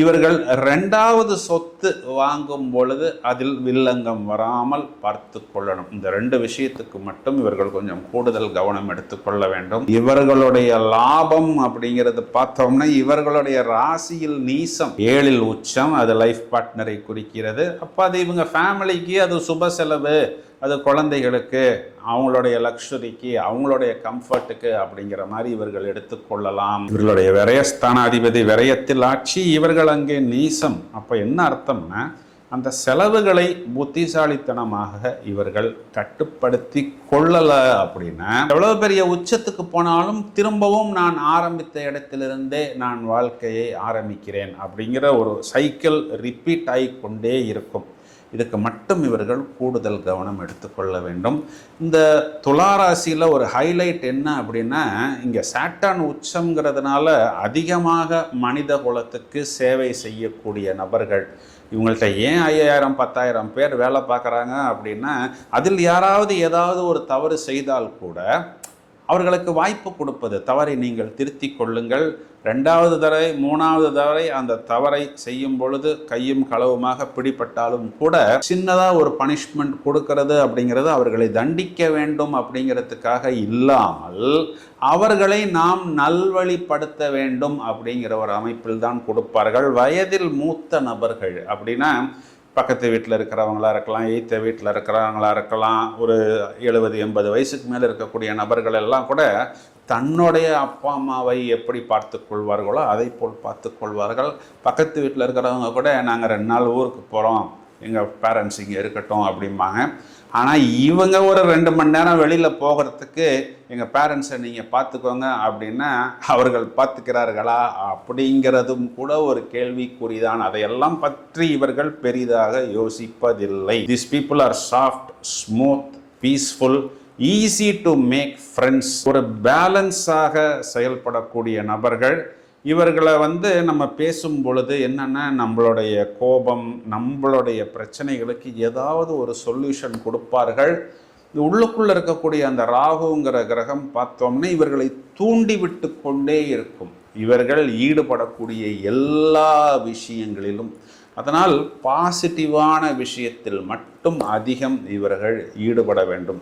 இவர்கள் இரண்டாவது சொத்து வாங்கும் பொழுது அதில் வில்லங்கம் வராமல் பார்த்து கொள்ளணும். இந்த ரெண்டு விஷயத்துக்கு மட்டும் இவர்கள் கொஞ்சம் கூடுதல் கவனம் எடுத்துக்கொள்ள வேண்டும். இவர்களுடைய லாபம் அப்படிங்கிறது பார்த்தோம்னா இவர்களுடைய ராசியில் நீசம், 7ல் உச்சம், அது லைஃப் பார்ட்னரை குறிக்கிறது. அப்போ அது இவங்க ஃபேமிலிக்கு அது சுப செலவு, அது குழந்தைகளுக்கு, அவங்களுடைய லக்ஸுரிக்கு, அவங்களுடைய கம்ஃபர்ட்டுக்கு அப்படிங்கிற மாதிரி இவர்கள் எடுத்துக்கொள்ளலாம். இவர்களுடைய விரயஸ்தானாதிபதி விரயத்தில் ஆட்சி, இவர்கள் அங்கே நீசம். அப்போ என்ன அர்த்தம்னா அந்த செலவுகளை புத்திசாலித்தனமாக இவர்கள் கட்டுப்படுத்தி கொள்ளலை அப்படின்னா எவ்வளவு பெரிய உச்சத்துக்கு போனாலும் திரும்பவும் நான் ஆரம்பித்த இடத்திலிருந்தே நான் வாழ்க்கையை ஆரம்பிக்கிறேன் அப்படிங்கிற ஒரு சைக்கிள் ரிப்பீட் ஆகி கொண்டே இருக்கும். இதுக்கு மட்டும் இவர்கள் கூடுதல் கவனம் எடுத்துக்கொள்ள வேண்டும். இந்த துளாராசியில் ஒரு ஹைலைட் என்ன அப்படின்னா, இங்கே சாட்டர்ன் உச்சங்கிறதுனால அதிகமாக மனித குலத்துக்கு சேவை செய்யக்கூடிய நபர்கள். இவங்கள்ட்ட ஏன் 5000 10,000 பேர் வேலை பார்க்குறாங்க அப்படின்னா, அதில் யாராவது ஏதாவது ஒரு தவறு செய்தால் கூட அவர்களுக்கு வாய்ப்பு கொடுப்பது, தவறை நீங்கள் திருத்தி கொள்ளுங்கள், 2வது தடவை 3வது தடவை அந்த தவறை செய்யும் பொழுது கையும் களவுமாக பிடிபட்டாலும் கூட சின்னதாக ஒரு பனிஷ்மெண்ட் கொடுக்கறது அப்படிங்கிறது அவர்களை தண்டிக்க வேண்டும் அப்படிங்கிறதுக்காக இல்லாமல் அவர்களை நாம் நல்வழிப்படுத்த வேண்டும் அப்படிங்கிற ஒரு அமைப்பில் தான் கொடுப்பார்கள். வயதில் மூத்த நபர்கள் அப்படின்னா பக்கத்து வீட்டில் இருக்கிறவங்களா இருக்கலாம், எய்த்த வீட்டில் இருக்கிறவங்களா இருக்கலாம், ஒரு 70-80 வயசுக்கு மேலே இருக்கக்கூடிய நபர்கள் எல்லாம் கூட தன்னுடைய அப்பா அம்மாவை எப்படி பார்த்து கொள்வார்களோ அதை போல் பார்த்து கொள்வார்கள். பக்கத்து வீட்டில் இருக்கிறவங்க கூட நாங்கள் 2 நாள் ஊருக்கு போகிறோம், எங்கள் பேரண்ட்ஸ் இங்கே இருக்கட்டும் அப்படிம்பாங்க. ஆனால் இவங்க ஒரு 2 மணி நேரம் வெளியில் போகிறதுக்கு எங்கள் பேரண்ட்ஸை நீங்கள் பார்த்துக்கோங்க அப்படின்னா அவர்கள் பார்த்துக்கிறார்களா அப்படிங்கிறதும் கூட ஒரு கேள்விக்குறிதான். அதையெல்லாம் பற்றி இவர்கள் பெரிதாக யோசிப்பதில்லை. This people are soft, smooth, peaceful, easy to make friends. ஒரு பேலன்ஸாக செயல்படக்கூடிய நபர்கள். இவர்களை நம்ம பேசும் பொழுது என்னென்னா நம்மளுடைய கோபம், நம்மளுடைய பிரச்சனைகளுக்கு ஏதாவது ஒரு சொல்யூஷன் கொடுப்பார்கள். உள்ளுக்குள்ளே இருக்கக்கூடிய அந்த ராகுங்கிற கிரகம் பார்த்தோம்னா இவர்களை தூண்டி விட்டு கொண்டே இருக்கும், இவர்கள் ஈடுபடக்கூடிய எல்லா விஷயங்களிலும். அதனால் பாசிட்டிவான விஷயத்தில் மட்டும் அதிகம் இவர்கள் ஈடுபட வேண்டும்.